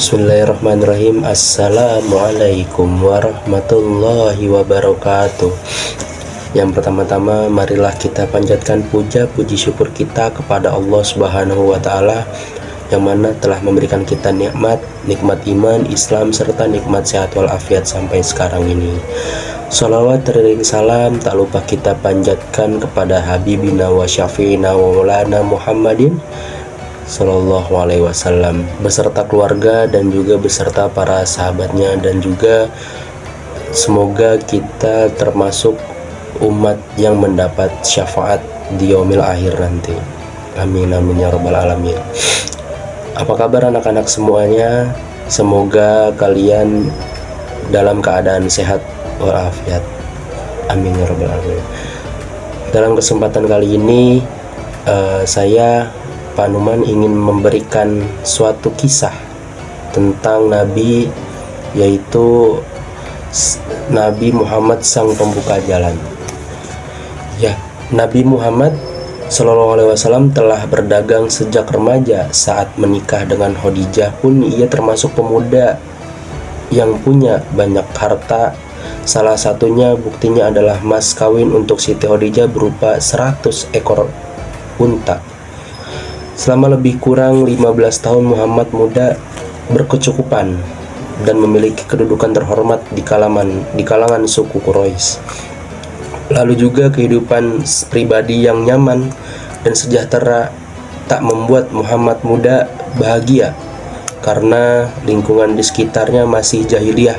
Bismillahirrahmanirrahim. Assalamualaikum warahmatullahi wabarakatuh. Yang pertama-tama, marilah kita panjatkan puja puji syukur kita kepada Allah Subhanahu wa Ta'ala, yang mana telah memberikan kita nikmat iman, Islam, serta nikmat sehat walafiat sampai sekarang ini. Sholawat teriring salam tak lupa kita panjatkan kepada Habibina wa Syafi'ina wa Maulana Muhammadin Sallallahu alaihi wasallam beserta keluarga dan juga beserta para sahabatnya, dan juga semoga kita termasuk umat yang mendapat syafaat di yaumil akhir nanti. Amin amin ya rabbal alamin. Apa kabar anak-anak semuanya? Semoga kalian dalam keadaan sehat walafiat. Amin ya rabbal alamin. Dalam kesempatan kali ini saya Pak Numan ingin memberikan suatu kisah tentang Nabi, yaitu Nabi Muhammad sang pembuka jalan. Ya, Nabi Muhammad Sallallahu alaihi wasallam telah berdagang sejak remaja. Saat menikah dengan Khadijah pun ia termasuk pemuda yang punya banyak harta. Salah satunya buktinya adalah mas kawin untuk Siti Khadijah berupa 100 ekor unta. Selama lebih kurang 15 tahun Muhammad muda berkecukupan dan memiliki kedudukan terhormat di kalangan suku Quraisy. Lalu juga kehidupan pribadi yang nyaman dan sejahtera tak membuat Muhammad muda bahagia, karena lingkungan di sekitarnya masih jahiliyah.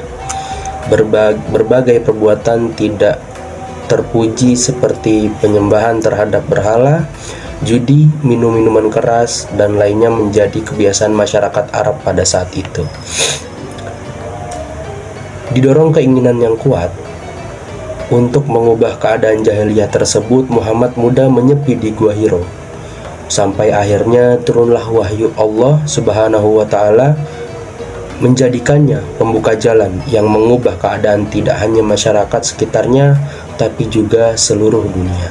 Berbagai perbuatan tidak terpuji seperti penyembahan terhadap berhala, judi, minum minuman keras, dan lainnya menjadi kebiasaan masyarakat Arab pada saat itu. Didorong keinginan yang kuat untuk mengubah keadaan jahiliyah tersebut, Muhammad muda menyepi di Gua Hiro. Sampai akhirnya turunlah wahyu Allah Subhanahu wa Ta'ala menjadikannya pembuka jalan yang mengubah keadaan tidak hanya masyarakat sekitarnya, tapi juga seluruh dunia.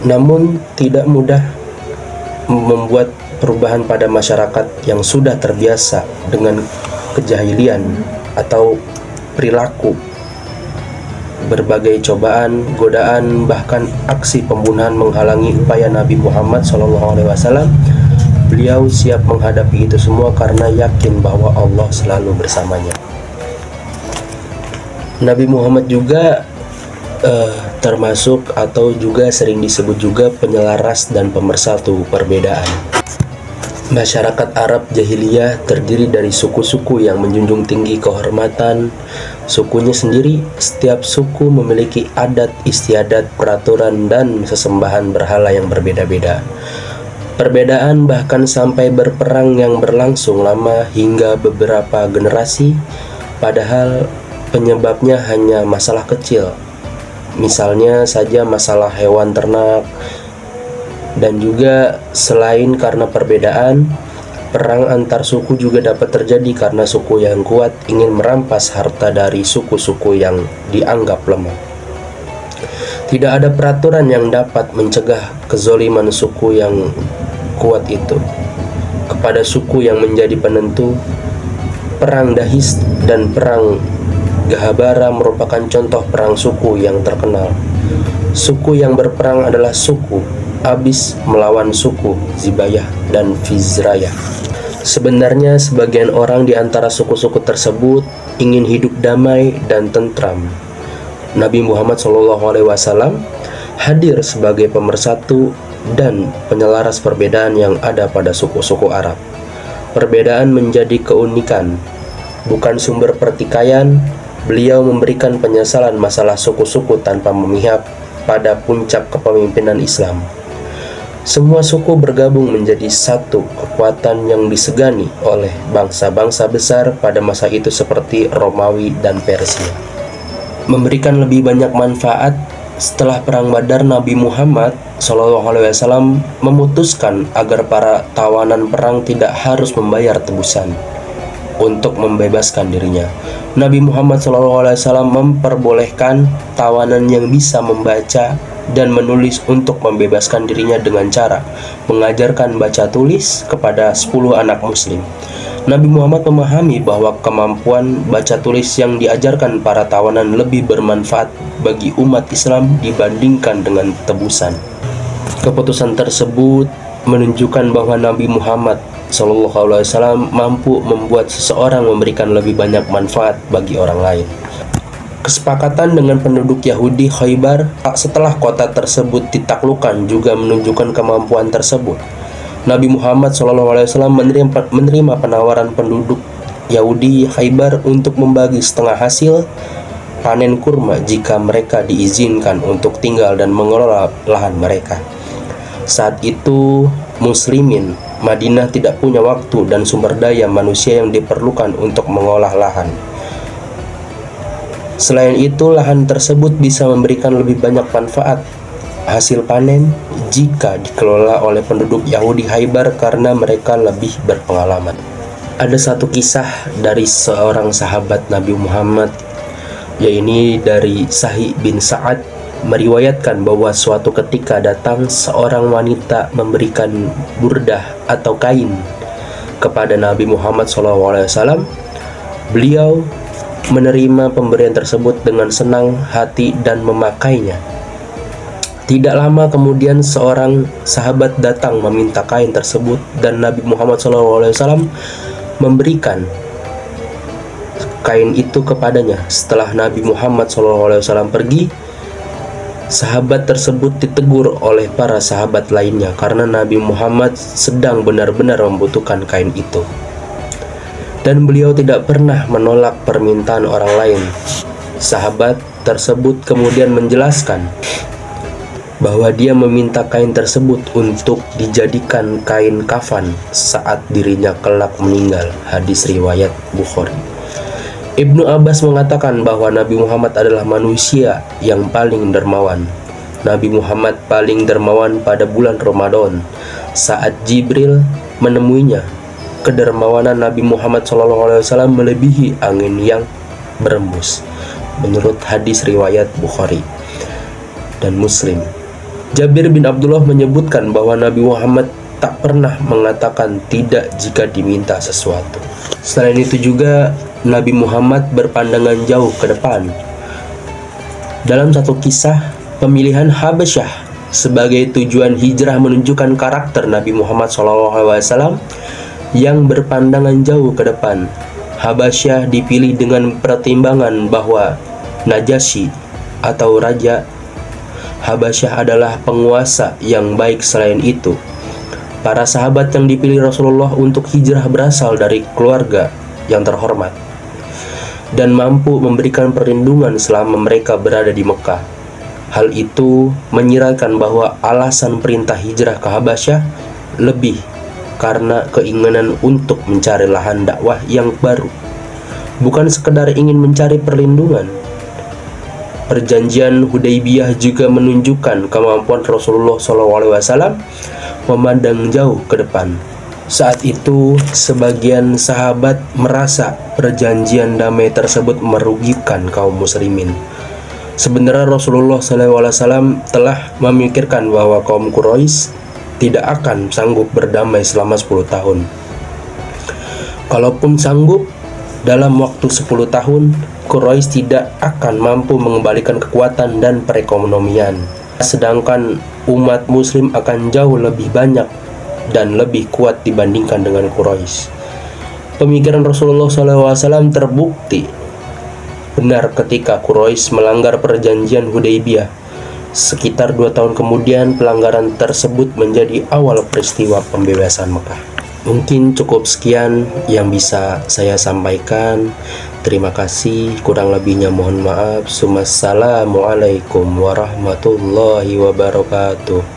Namun tidak mudah membuat perubahan pada masyarakat yang sudah terbiasa dengan kejahilian atau perilaku. Berbagai cobaan, godaan, bahkan aksi pembunuhan menghalangi upaya Nabi Muhammad SAW. Beliau siap menghadapi itu semua karena yakin bahwa Allah selalu bersamanya. Nabi Muhammad juga termasuk atau juga sering disebut juga penyelaras dan pemersatu perbedaan. Masyarakat Arab jahiliyah terdiri dari suku-suku yang menjunjung tinggi kehormatan sukunya sendiri. Setiap suku memiliki adat istiadat, peraturan, dan sesembahan berhala yang berbeda-beda. Perbedaan bahkan sampai berperang yang berlangsung lama hingga beberapa generasi, padahal penyebabnya hanya masalah kecil. Misalnya saja masalah hewan ternak. Dan juga selain karena perbedaan, perang antar suku juga dapat terjadi karena suku yang kuat ingin merampas harta dari suku-suku yang dianggap lemah. Tidak ada peraturan yang dapat mencegah kezoliman suku yang kuat itu kepada suku yang menjadi penentu. Perang Dahis dan perang Gahabara merupakan contoh perang suku yang terkenal. Suku yang berperang adalah suku Abis melawan suku Zibayah dan Fizrayah. Sebenarnya sebagian orang di antara suku-suku tersebut ingin hidup damai dan tentram. Nabi Muhammad SAW hadir sebagai pemersatu dan penyelaras perbedaan yang ada pada suku-suku Arab. Perbedaan menjadi keunikan, bukan sumber pertikaian. Beliau memberikan penyesalan masalah suku-suku tanpa memihak pada puncak kepemimpinan Islam. Semua suku bergabung menjadi satu kekuatan yang disegani oleh bangsa-bangsa besar pada masa itu seperti Romawi dan Persia. Memberikan lebih banyak manfaat, setelah perang Badar, Nabi Muhammad SAW memutuskan agar para tawanan perang tidak harus membayar tebusan untuk membebaskan dirinya. Nabi Muhammad SAW memperbolehkan tawanan yang bisa membaca dan menulis untuk membebaskan dirinya dengan cara mengajarkan baca tulis kepada 10 anak muslim. Nabi Muhammad memahami bahwa kemampuan baca tulis yang diajarkan para tawanan lebih bermanfaat bagi umat Islam dibandingkan dengan tebusan. Keputusan tersebut menunjukkan bahwa Nabi Muhammad SAW mampu membuat seseorang memberikan lebih banyak manfaat bagi orang lain. Kesepakatan dengan penduduk Yahudi Khaybar setelah kota tersebut ditaklukkan juga menunjukkan kemampuan tersebut. Nabi Muhammad SAW menerima penawaran penduduk Yahudi Khaybar untuk membagi setengah hasil panen kurma jika mereka diizinkan untuk tinggal dan mengelola lahan mereka. Saat itu, Muslimin Madinah tidak punya waktu dan sumber daya manusia yang diperlukan untuk mengolah lahan. Selain itu, lahan tersebut bisa memberikan lebih banyak manfaat hasil panen jika dikelola oleh penduduk Yahudi Khaybar karena mereka lebih berpengalaman. Ada satu kisah dari seorang sahabat Nabi Muhammad, yaitu dari Sahih bin Sa'ad, meriwayatkan bahwa suatu ketika datang seorang wanita memberikan burdah atau kain kepada Nabi Muhammad SAW. Beliau menerima pemberian tersebut dengan senang hati dan memakainya. Tidak lama kemudian seorang sahabat datang meminta kain tersebut dan Nabi Muhammad SAW memberikan kain itu kepadanya. Setelah Nabi Muhammad SAW pergi, sahabat tersebut ditegur oleh para sahabat lainnya karena Nabi Muhammad sedang benar-benar membutuhkan kain itu. Dan beliau tidak pernah menolak permintaan orang lain. Sahabat tersebut kemudian menjelaskan bahwa dia meminta kain tersebut untuk dijadikan kain kafan saat dirinya kelak meninggal. Hadis riwayat Bukhari. Ibnu Abbas mengatakan bahwa Nabi Muhammad adalah manusia yang paling dermawan. Nabi Muhammad paling dermawan pada bulan Ramadan saat Jibril menemuinya. Kedermawanan Nabi Muhammad SAW melebihi angin yang berembus, menurut hadis riwayat Bukhari dan Muslim. Jabir bin Abdullah menyebutkan bahwa Nabi Muhammad tak pernah mengatakan tidak jika diminta sesuatu. Selain itu juga Nabi Muhammad berpandangan jauh ke depan. Dalam satu kisah, pemilihan Habasyah sebagai tujuan hijrah menunjukkan karakter Nabi Muhammad SAW yang berpandangan jauh ke depan. Habasyah dipilih dengan pertimbangan bahwa Najasyi atau Raja Habasyah adalah penguasa yang baik. Selain itu, para sahabat yang dipilih Rasulullah untuk hijrah berasal dari keluarga yang terhormat dan mampu memberikan perlindungan selama mereka berada di Mekah. Hal itu menyiratkan bahwa alasan perintah hijrah ke Habasyah lebih karena keinginan untuk mencari lahan dakwah yang baru, bukan sekedar ingin mencari perlindungan. Perjanjian Hudaybiyah juga menunjukkan kemampuan Rasulullah SAW memandang jauh ke depan. Saat itu, sebagian sahabat merasa perjanjian damai tersebut merugikan kaum muslimin. Sebenarnya Rasulullah SAW telah memikirkan bahwa kaum Quraisy tidak akan sanggup berdamai selama 10 tahun. Kalaupun sanggup, dalam waktu 10 tahun, Quraisy tidak akan mampu mengembalikan kekuatan dan perekonomian. Sedangkan umat muslim akan jauh lebih banyak dan lebih kuat dibandingkan dengan Quraisy. Pemikiran Rasulullah SAW terbukti benar ketika Quraisy melanggar perjanjian Hudaybiyah. Sekitar 2 tahun kemudian, pelanggaran tersebut menjadi awal peristiwa pembebasan Mekah. Mungkin cukup sekian yang bisa saya sampaikan. Terima kasih, kurang lebihnya mohon maaf. Wassalamualaikum warahmatullahi wabarakatuh.